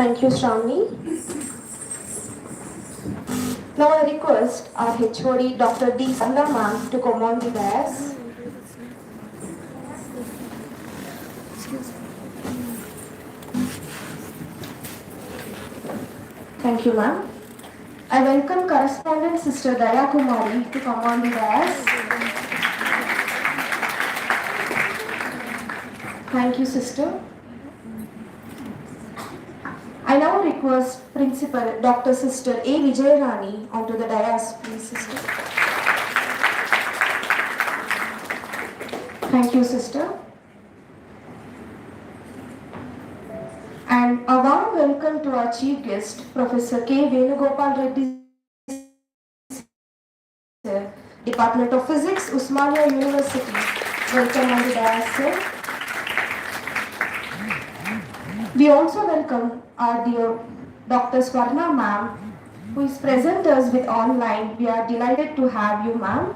Thank you, Shravani. Now I request our HOD, Dr.D.Sarala ma'am, to come on the dais. Thank you, ma'am. I welcome correspondent Sister Daya Kumari to come on the dais. Thank you, sister. I now request Principal Dr. Sister A. Vijayarani onto the dais, please, sister. Thank you, sister. And a warm welcome to our chief guest, Professor K. Venugopal Reddy, Dept. Department of Physics, Usmania University. Welcome on the dais, sir. We also welcome our dear Dr. Swarna ma'am, who is present us with online. We are delighted to have you, ma'am.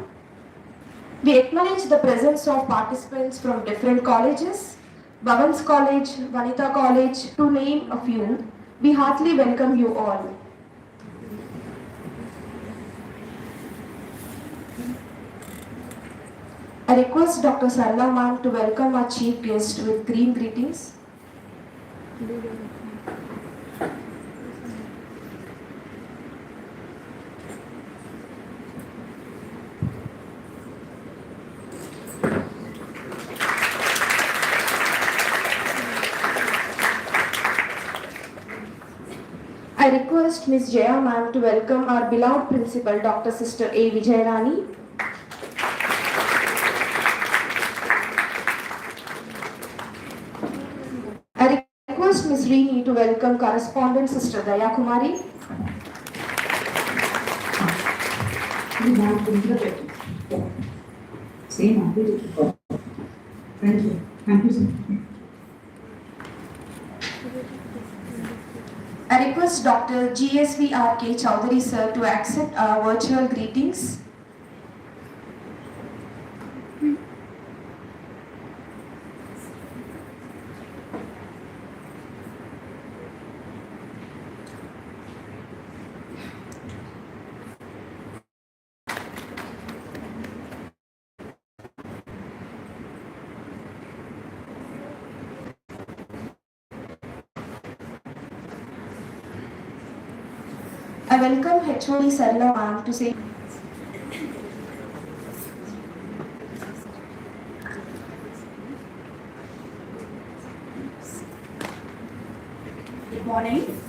We acknowledge the presence of participants from different colleges, Bhavan's College, Vanita College, to name a few. We heartily welcome you all. I request Dr. Sarala ma'am to welcome our chief guest with green greetings. I request Ms. Jaya ma'am to welcome our beloved principal, Dr. Sister A. Vijayarani. I request Ms. Reeni to welcome correspondent Sister Daya Kumari. Thank you. Thank you, sir. I request Dr. G.S.V.R.K. Chowdhury sir to accept our virtual greetings. I welcome HOD Sarala ma'am to say. Good morning.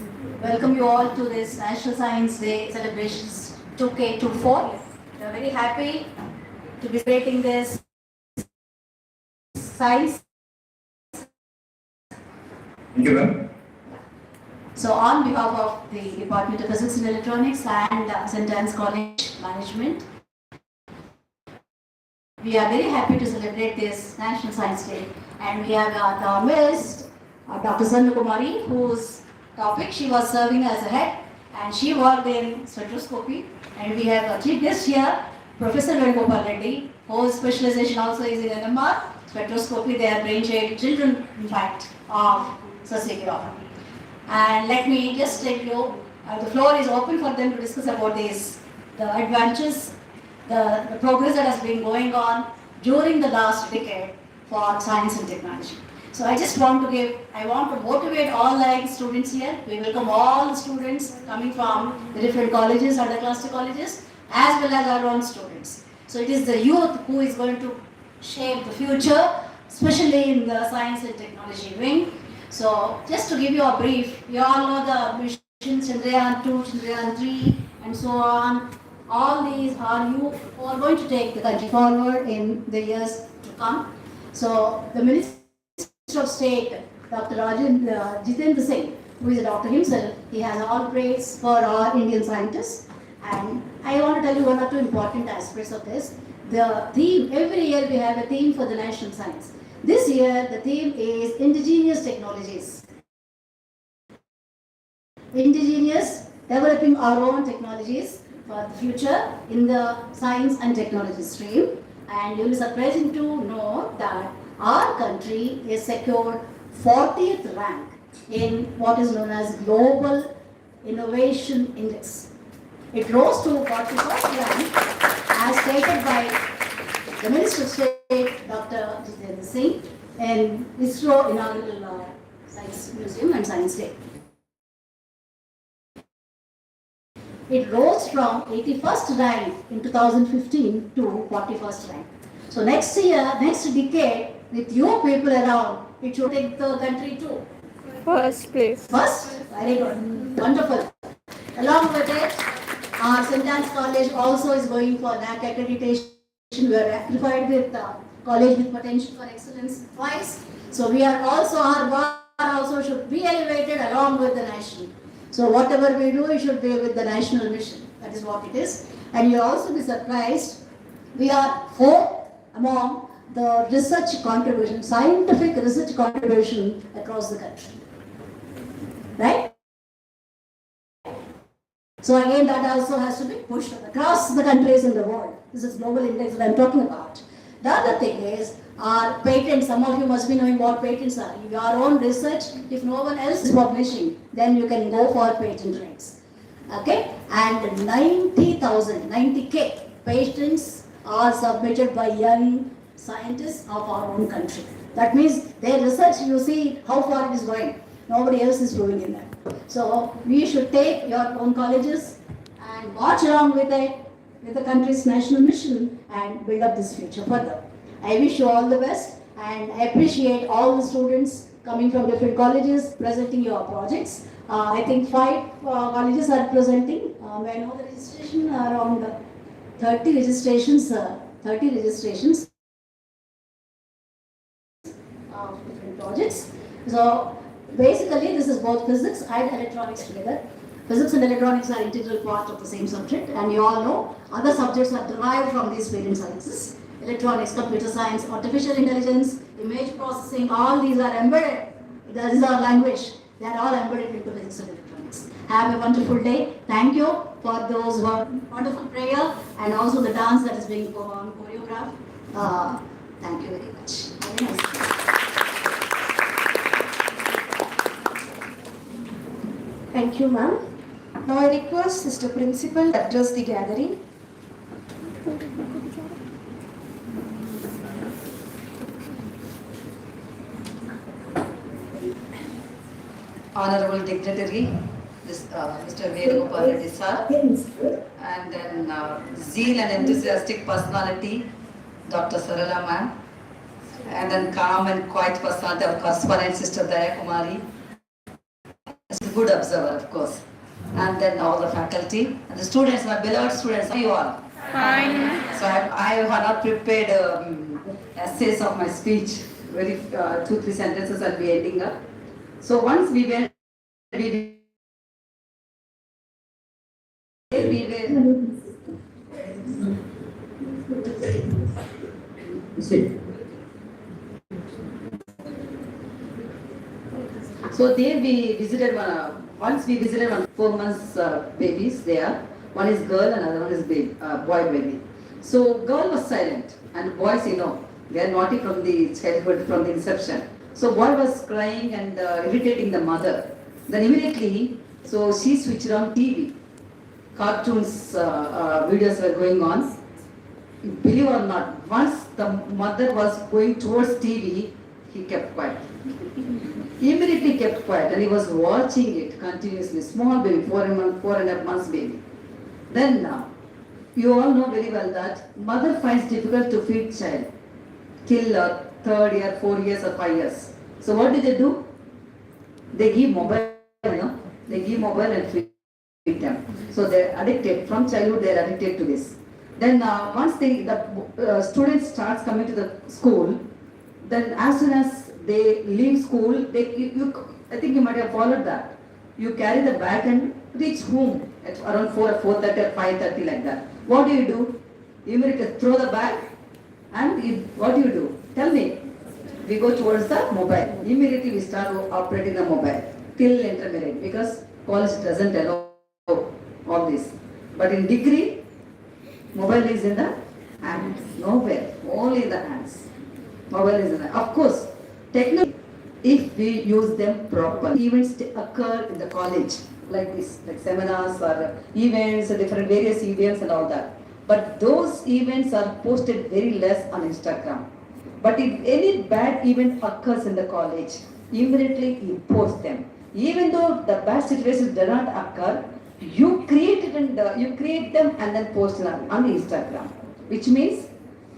Welcome you all to this National Science Day celebrations 2K24. We are very happy to be celebrating this science. Thank you, ma'am. So on behalf of the Department of Physics and Electronics and St. Ann's College Management, we are very happy to celebrate this National Science Day. And we have the Miss Dr. Sarala Kumari, whose topic she was serving as a head, and she worked in spectroscopy. And we have a chief guest here, Professor Gopal Reddy, whose specialization also is in NMR, spectroscopy. They are brainchild children, in fact, of Society of. And let me just tell you, the floor is open for them to discuss about this, the advantages, the progress that has been going on during the last decade for science and technology. So I just want to motivate all like students here. We welcome all the students coming from the different colleges, underclass colleges, as well as our own students. So it is the youth who is going to shape the future, especially in the science and technology wing. So just to give you a brief, you all know the missions Chandrayaan 2, Chandrayaan 3 and so on. All these are you who are going to take the country forward in the years to come. So the Minister of State, Dr. Jitendra Singh, who is a doctor himself, he has all praise for our Indian scientists. And I want to tell you one or two important aspects of this. The theme, every year we have a theme for the national science. This year, the theme is indigenous technologies. Indigenous, developing our own technologies for the future in the science and technology stream. And you will be surprised to know that our country is secured 40th rank in what is known as Global Innovation Index. It rose to 41st rank as stated by the Minister of State, Dr. Jitendra Singh, in ISRO inaugural Science Museum and Science Day. It rose from 81st rank in 2015 to 41st rank. So next year, next decade, with you people around, it should take the country to first place. First? Very good. Wonderful. Along with it, our St. Ann's College also is going for NAC accreditation. We are certified with College with Potential for Excellence twice. So we are also, our bar also should be elevated along with the national. So whatever we do, it should be with the national mission. That is what it is. And you'll also be surprised We are fourth among the research contribution, scientific research contribution across the country. Right? So again, that also has to be pushed across the countries in the world. This is global index that I'm talking about. The other thing is our patents. Some of you must be knowing what patents are. Your own research, if no one else is publishing, then you can go for patent rights. Okay? And 90K patents are submitted by young scientists of our own country. That means their research, you see how far it is going. Nobody else is doing in that. So we should take your own colleges and march along with it, with the country's national mission, and build up this future further. I wish you all the best, and I appreciate all the students coming from different colleges presenting your projects. I think 5 colleges are presenting. May I know the registration? Around 30 registrations. 30 registrations of different projects. So basically, this is both physics and electronics together. Physics and electronics are integral part of the same subject, and you all know other subjects are derived from these parent sciences. Electronics, computer science, artificial intelligence, image processing, all these are embedded. That is our language. They are all embedded into physics and electronics. Have a wonderful day. Thank you for those wonderful prayer and also the dance that is being choreographed. Thank you very much. Have a nice day. Thank you, ma'am. Now I request Sister Principal to address the gathering. Honorable Dignitary, Mr. Mehdipatnam, and then zeal and enthusiastic personality, Dr.D.Sarala ma'am, and then calm and quiet personality, our correspondent Sister Kumari. She's a good observer, of course. And then all the faculty and the students, my beloved students, how are you all? Fine. So I have not prepared essays of my speech. Very 2-3 sentences I'll be ending up. So once we were So there we visited once we visited 4 months babies there. One is girl and another one is boy baby. So girl was silent and boys, they are naughty from the childhood, from the inception. So boy was crying and irritating the mother. Then immediately, so she switched on TV. Cartoons, videos were going on. Believe it or not, once the mother was going towards TV, he kept quiet. Immediately kept quiet and he was watching it continuously. Small baby, 4.5 months baby. Then now, you all know very well that mother finds difficult to feed child till 3rd year, 4 years or 5 years. So what do? They give mobile, they give mobile and feed them. So they're addicted, from childhood they're addicted to this. Then once the students starts coming to the school, then as soon as they leave school, I think you might have followed that. You carry the bag and reach home at around 4 or 4:30 or 5:30 like that. What do? You immediately throw the bag and what do you do? Tell me. We go towards the mobile. Immediately we start operating the mobile till intermediate because college doesn't allow all this. But in degree, mobile is in the hands, nowhere, only in the hands. Mobile is in the, of course, technology, if we use them properly. Events occur in the college like this, like seminars or events, different various events and all that. But those events are posted very less on Instagram. But if any bad event occurs in the college, immediately you post them. Even though the bad situations do not occur, you create it and you create them and then post them on Instagram. Which means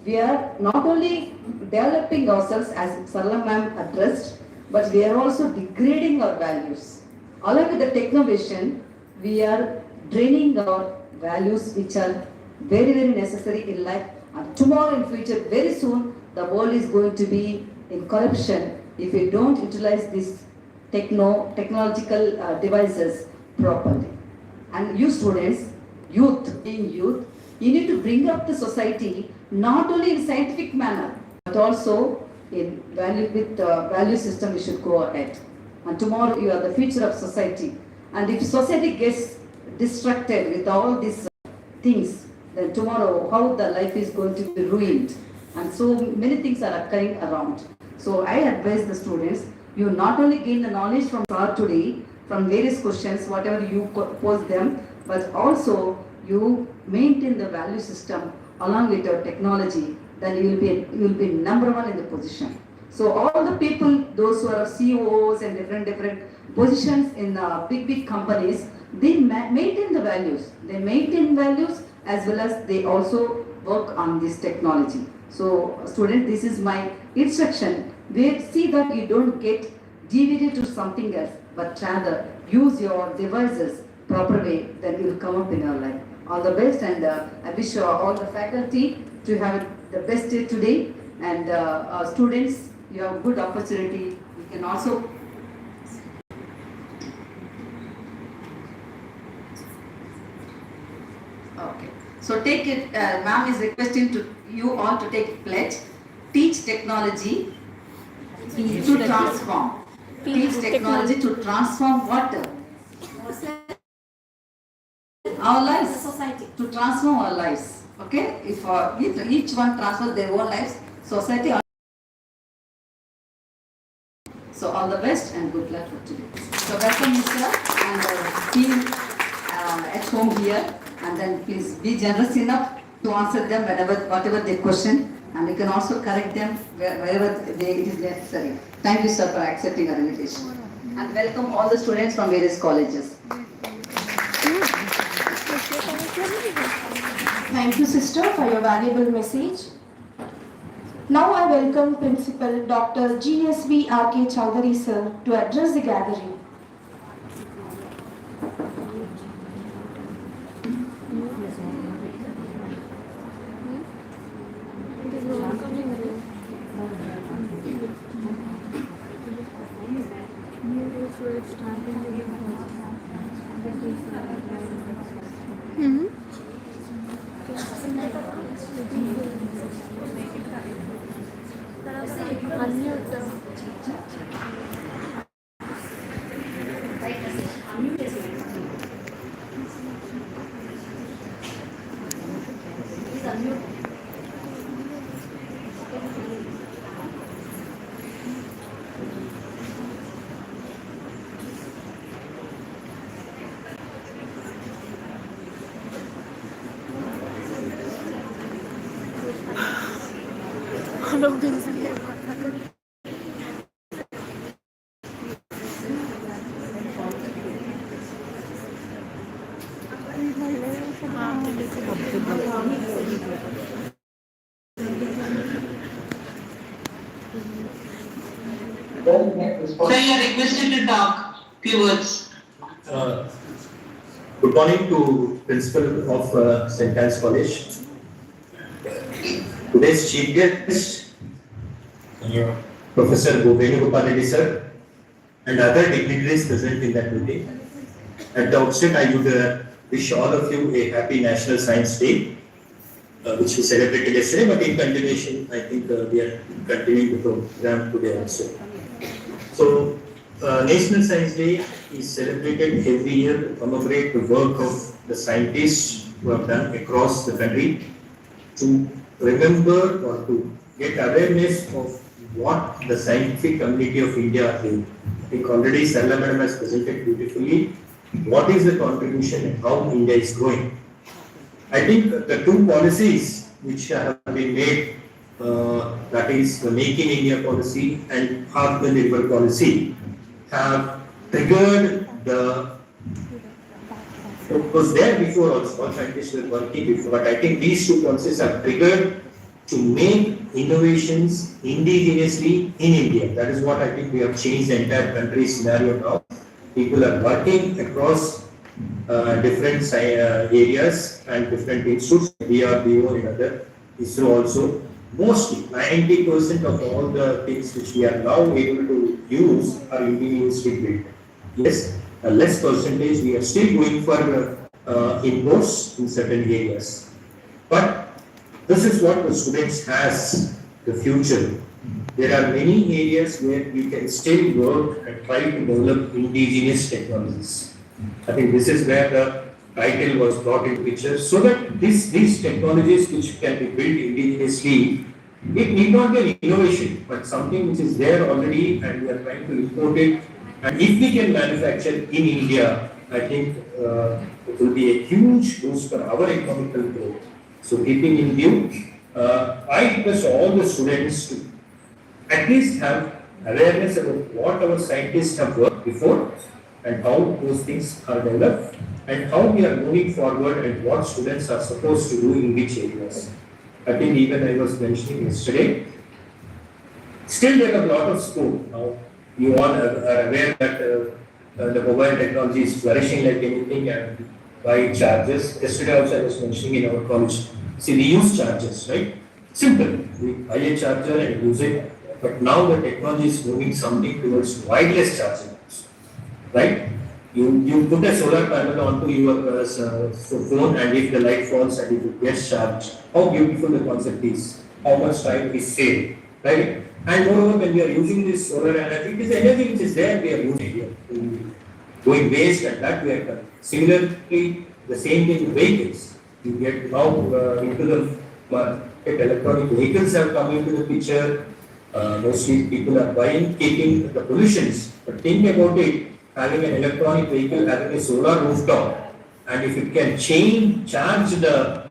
we are not only developing ourselves as Sarala ma'am addressed, but we are also degrading our values. Along with the technovision, we are draining our values which are very, very necessary in life. And tomorrow in future, very soon, the world is going to be in corruption if we don't utilize these technological devices properly. And you students, youth, you need to bring up the society not only in scientific manner, but also in value system we should go ahead. And tomorrow you are the future of society. And if society gets distracted with all these things, then tomorrow how the life is going to be ruined. And so many things are occurring around. So I advise the students, you not only gain the knowledge from sir today, from various questions, whatever you pose them, but also you maintain the value system along with your technology, then you will be number one in the position. So all the people, those who are CEOs and different positions in big companies, they maintain the values. They maintain values as well as they also work on this technology. So student, this is my instruction. See that you don't get deviated to something else, but rather use your devices proper way, then you will come up in your life. All the best, and I wish all the faculty to have the best day today, and students, you have good opportunity. You can also okay. So take it. Ma'am is requesting to you all to take pledge. Teach technology to transform. Teach technology to transform what? Our lives. Society. To transform our lives. Okay? If each one transfers their own lives, society. So all the best and good luck for today. So welcome, Mr. and team at home here, and then please be generous enough to answer them whatever they question, and you can also correct them wherever it is necessary. Thank you, sir, for accepting our invitation, and welcome all the students from various colleges. Thank you, sister, for your valuable message. Now I welcome Principal Dr. G.S.V. R.K. Chowdhury, sir, to address the gathering. Sir, you are requested to talk few words. Good morning to Principal of St. Ann's College. Today's chief guest, Professor Mehdipatnam sir, and other dignitaries present in that meeting. At the outset, I would wish all of you a happy National Science Day, which we celebrated yesterday, but in continuation, I think we are continuing the program today also. So, National Science Day is celebrated every year to commemorate the work of the scientists who have done across the country to remember or to get awareness of what the scientific community of India are doing. I think already Sarala Madam has presented beautifully what is the contribution and how India is growing. I think the two policies which have been made, that is the Make in India policy and Atmanirbhar policy, have triggered the. It was there before also, all scientists were working before, but I think these two policies have triggered to make innovations indigenously in India. That is what I think we have changed the entire country scenario now. People are working across different areas and different institutes, DRDO and other, ISRO also. Mostly 90% of all the things which we are now able to use are indigenously built. Yes, a less percentage we are still going for imports in certain areas. But this is what the students has the future. There are many areas where you can still work and try to develop indigenous technologies. I think this is where the title was brought in picture, so that these technologies which can be built indigenously, it need not be an innovation, but something which is there already and we are trying to import it. And if we can manufacture in India, I think it will be a huge boost for our economical growth. So keeping in view, I request all the students to at least have awareness about what our scientists have worked before and how those things are developed and how we are moving forward and what students are supposed to do in which areas. I think even I was mentioning yesterday, still there are a lot of scope. Now, you all are aware that the mobile technology is flourishing like anything and by charges. Yesterday also I was mentioning in our college, see we use chargers, right? Simple, we buy a charger and use it. But now the technology is moving something towards wireless charging, right? You put a solar panel onto your phone, and if the light falls and it gets charged, how beautiful the concept is, how much time we save, right? And moreover, when we are using this solar energy, it is energy which is there, we are using here, going waste and that we are done. Similarly, the same thing with vehicles. You get now into the electronic vehicles have come into the picture. Mostly people are buying, keeping the pollutions. But think about it, having an electronic vehicle, having a solar rooftop, and if it can charge the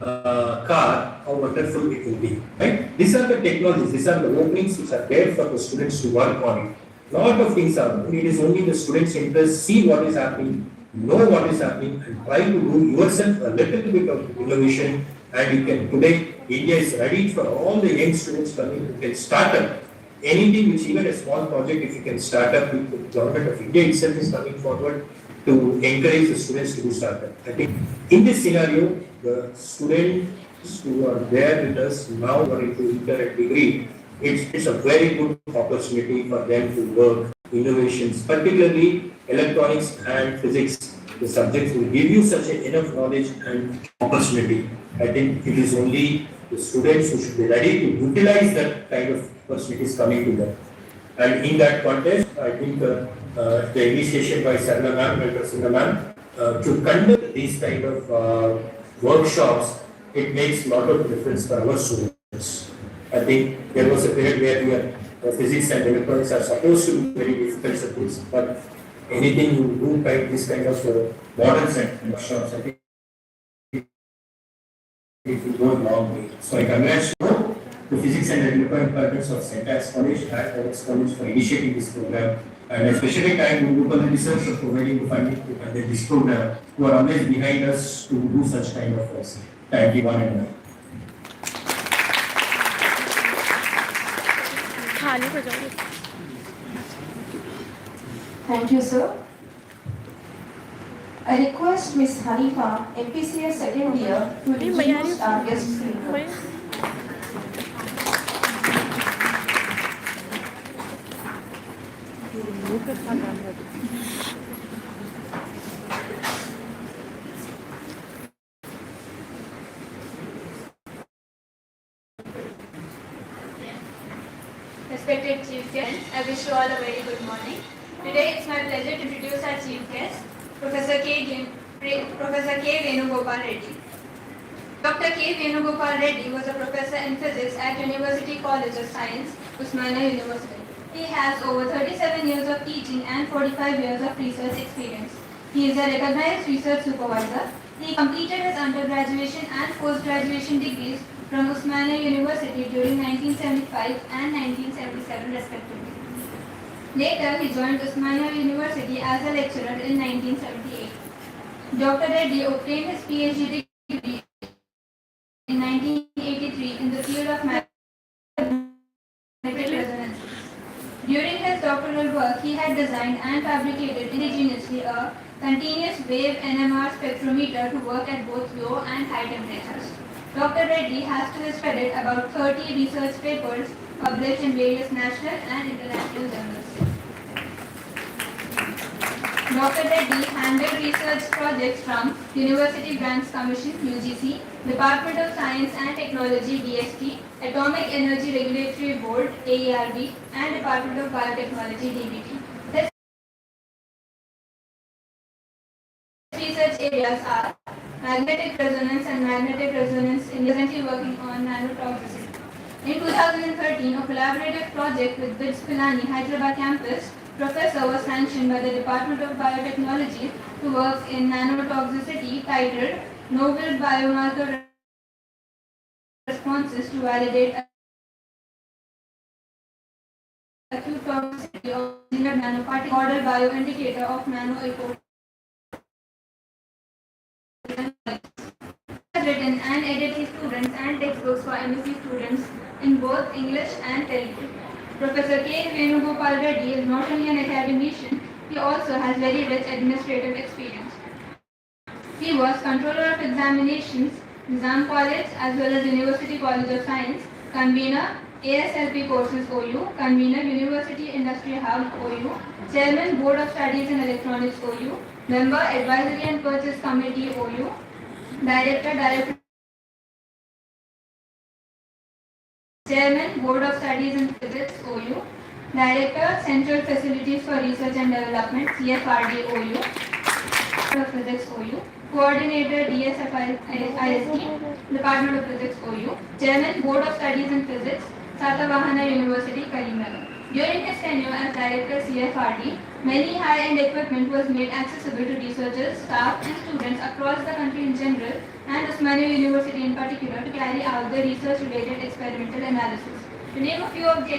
car, how wonderful it will be, right? These are the technologies, these are the openings which are there for the students to work on it. Lot of things are there. It is only the students' interest, see what is happening, know what is happening, and try to do yourself a little bit of innovation. And you can today, India is ready for all the young students coming. You can start up anything which even a small project, if you can start up, with the government of India itself is coming forward to encourage the students to do startup. I think in this scenario, the students who are there with us now or into inter and degree, it's a very good opportunity for them to work innovations, particularly electronics and physics. The subjects will give you such enough knowledge and opportunity. I think it is only the students who should be ready to utilize that kind of opportunities coming to them. And in that context, I think the initiation by Sarala ma'am and Dr. ma'am to conduct these kind of workshops, it makes a lot of difference for our students. I think there was a period where physics and electronics are supposed to be very difficult subjects, but anything you do this kind of models and workshops, I think it will go a long way. So I congratulate the physics and electronic departments of St. Anne's College and Hyderabad College for initiating this program. And especially thank Google and research for providing the funding to conduct this program, who are always behind us to do such kind of work. Thank you one and all. Thank you, sir. I request Ms. Hanifa, MPCS second year, to introduce our guest speaker. Respected Chief Guest, I wish you all a very good morning. Today it's my pleasure to introduce our Chief Guest, Professor K. Venugopal Reddy. Dr. K. Venugopal Reddy was a professor in physics at University College of Science, Usmania University. He has over 37 years of teaching and 45 years of research experience. He is a recognized research supervisor. He completed his undergraduation and post-graduation degrees from Usmania University during 1975 and 1977 respectively. Later, he joined Usmania University as a lecturer in 1978. Dr. Reddy obtained his PhD degree in 1983 in the field of magnetic resonance. During his doctoral work, he had designed and fabricated indigenously a continuous wave NMR spectrometer to work at both low and high temperatures. Dr. Reddy has to his credit about 30 research papers published in various national and international journals. Dr. Reddy handled research projects from University Grants Commission (UGC), Department of Science and Technology (DST), Atomic Energy Regulatory Board (AERB), and Department of Biotechnology (DBT). His research areas are magnetic resonance and magnetic resonance in presently working on nanotoxicity. In 2013, a collaborative project with BITS Pilani, Hyderabad campus, professor was sanctioned by the Department of Biotechnology to work in nanotoxicity titled Novel Biomarker Responses to Validate Acute Toxicity of Engineered Nanoparticle Model Bioindicator of Nanoeco. Has written and edited students and textbooks for M.Sc students in both English and Telugu. Professor K. Venugopal Reddy is not only an academician, he also has very rich administrative experience. He was Controller of Examinations, Nizam College as well as University College of Science, Convener, ASLP Courses OU, Convener, University Industry Hub OU, Chairman, Board of Studies in Electronics OU, Member, Advisory and Purchase Committee OU, Director, Chairman, Board of Studies in Physics OU, Director, Central Facilities for Research and Development CFRD OU, of Physics OU, Coordinator DSFIST, Department of Physics OU, Chairman, Board of Studies in Physics, Satavahana University, Karimnagar. During his tenure as Director CFRD, many high-end equipment was made accessible to researchers, staff and students across the country in general and Osmania University in particular to carry out the research-related experimental analysis. To name a few of the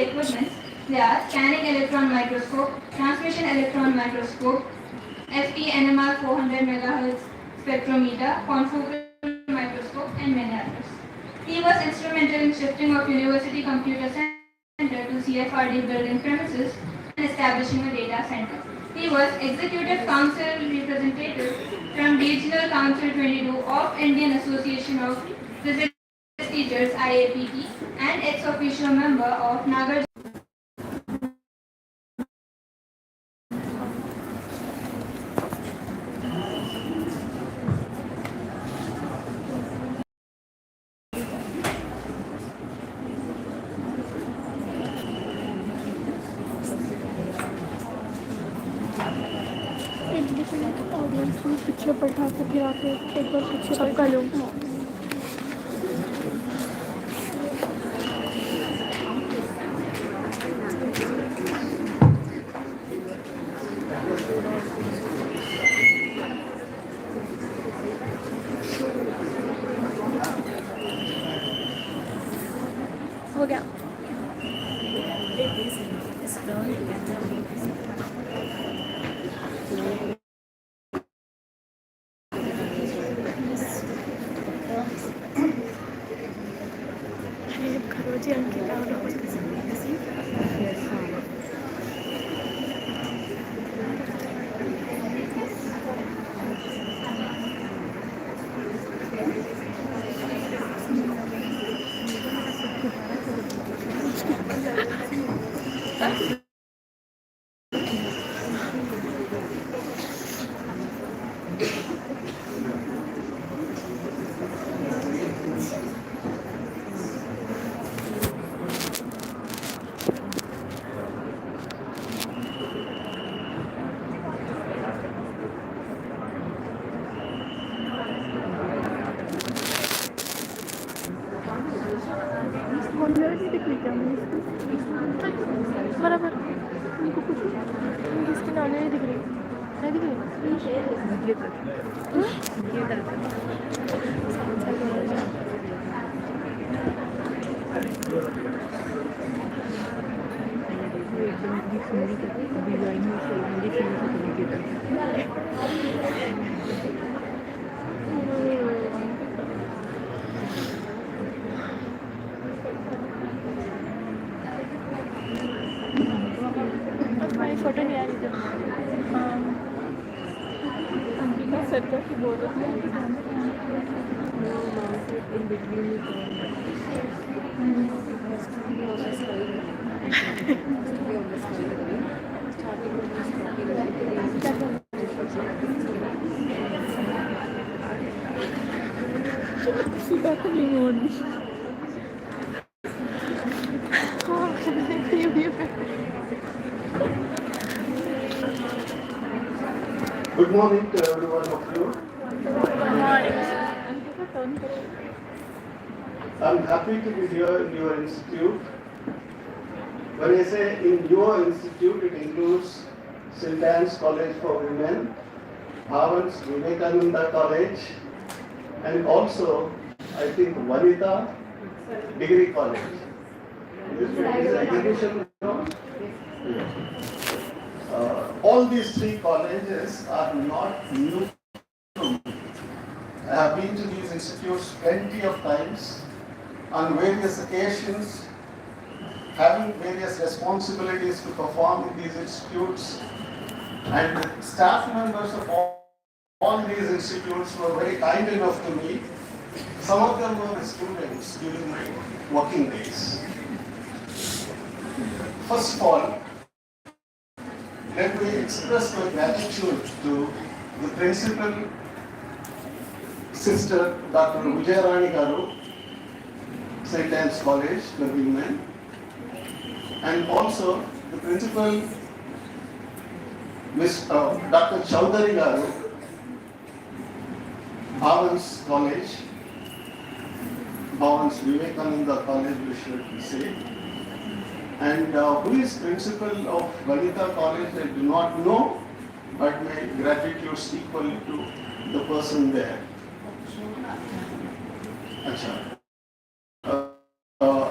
equipments, they are scanning electron microscope, transmission electron microscope, FT-NMR 400 MHz spectrometer, confocal microscope, and many others. He was instrumental in shifting of University Computer Center to CFRD building premises and establishing a data center. He was Executive Council Representative from Regional Council 22 of Indian Association of Physics Teachers IAPT and ex-officio member of Nagar. Audience में पीछे बैठा के फिर आके एक बार पीछे सबका लो हो गया खरोजी अंकित बराबर उनको कुछ इसकी नॉलेज नहीं दिख रही नहीं दिख हमारी फोटो नहीं आ रही थी अंकिता सरकार की बोल रही Sudah kebingungan. Good morning to every one of you. I'm happy to be here in your institute. When I say in your institute, it includes St.Ann's College for Women, Bhavan's Vivekananda College, and also, I think, Vanita Degree College. Is it execution? No? All these three colleges are not new to me. I have been to these institutes plenty of times on various occasions, having various responsibilities to perform in these institutes, and the staff members of all these institutes were very kind enough to me. Some of them were the students during my working days. First of all, let me express my gratitude to the principal, Sister Dr. Vijayarani Garu, St.Ann's College for Women, and also the principal, Dr. Chaudhary Garu, Bhavan's College, Bhavan's Vivekananda College, we should say. And who is principal of Vanita College, I do not know, but my gratitude is equal to the person there.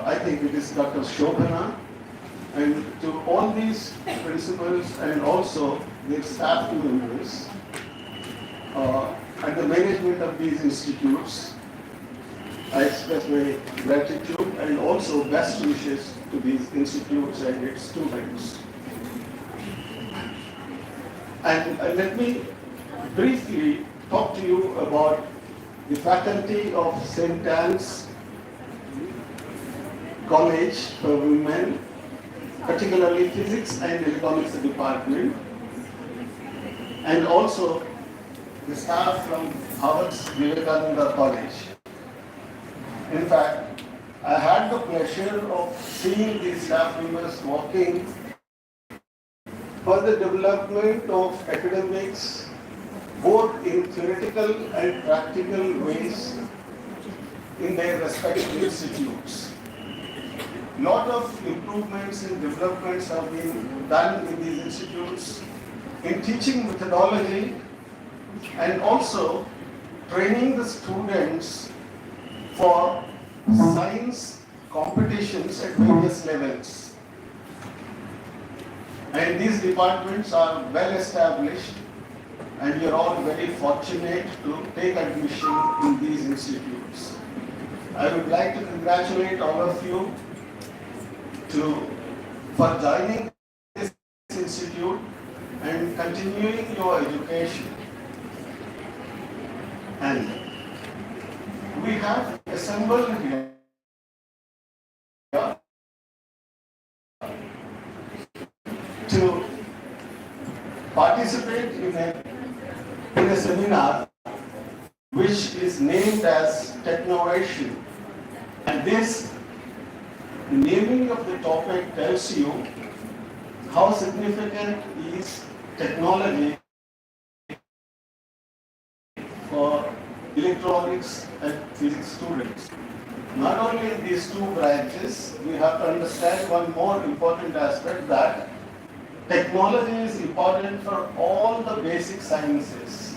I think it is Dr. Shobhana, and to all these principals and also their staff members and the management of these institutes, I express my gratitude and also best wishes to these institutes and its students. And let me briefly talk to you about the faculty of St.Ann's College for Women, particularly Physics and Electronics Department, and also the staff from Bhavan's Vivekananda College. In fact, I had the pleasure of seeing these staff members working for the development of academics, both in theoretical and practical ways in their respective institutes. Lot of improvements and developments have been done in these institutes in teaching methodology and also training the students for science competitions at various levels. And these departments are well established, and you're all very fortunate to take admission in these institutes. I would like to congratulate all of you for joining this institute and continuing your education. And we have assembled here to participate in a seminar which is named as Technovation. And this naming of the topic tells you how significant is technology for electronics and physics students. Not only in these two branches, we have to understand one more important aspect, that technology is important for all the basic sciences.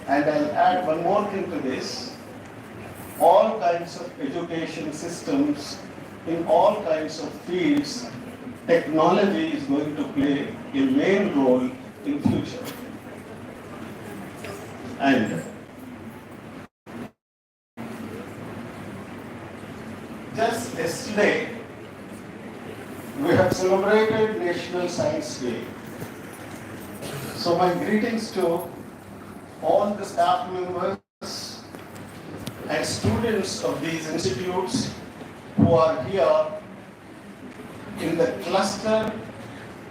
And I'll add one more thing to this. All kinds of education systems, in all kinds of fields, technology is going to play a main role in future. And just yesterday, we have celebrated National Science Day. So my greetings to all the staff members and students of these institutes who are here in the cluster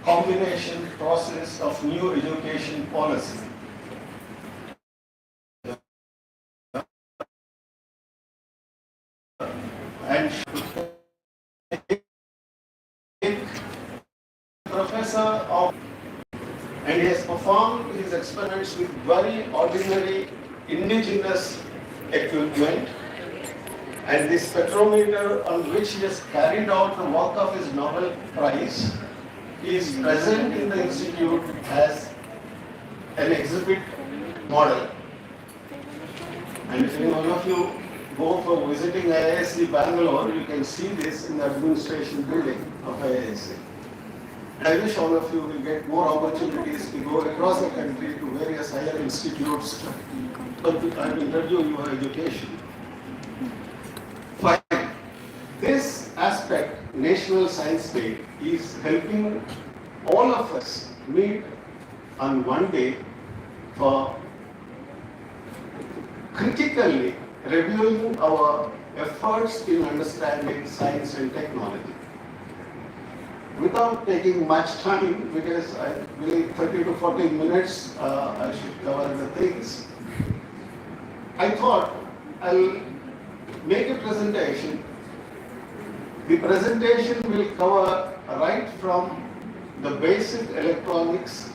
combination process of new education policy. And professor of, and he has performed his experiments with very ordinary indigenous equipment, and the spectrometer on which he has carried out the work of his Nobel Prize is present in the institute as an exhibit model. And if any one of you go for visiting IISc Bangalore, you can see this in the administration building of IISc. And I wish all of you will get more opportunities to go across the country to various higher institutes and interview your education. Fine. This aspect, National Science Day, is helping all of us meet on one day for critically reviewing our efforts in understanding science and technology. Without taking much time, because I believe 30 to 40 minutes I should cover the things, I thought I'll make a presentation. The presentation will cover right from the basic electronics,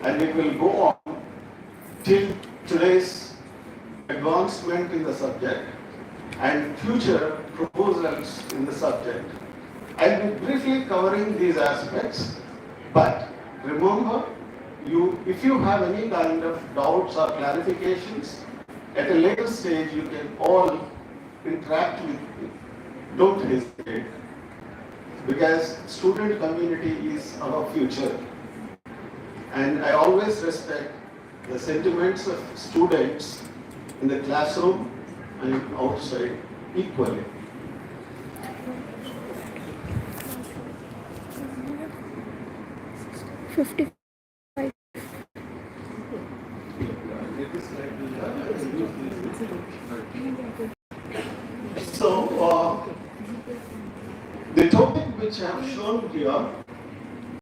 and it will go on till today's advancement in the subject and future proposals in the subject. I'll be briefly covering these aspects, but remember, if you have any kind of doubts or clarifications, at a later stage you can all interact with me. Don't hesitate, because student community is our future. And I always respect the sentiments of students in the classroom and outside equally. So, the topic which I have shown here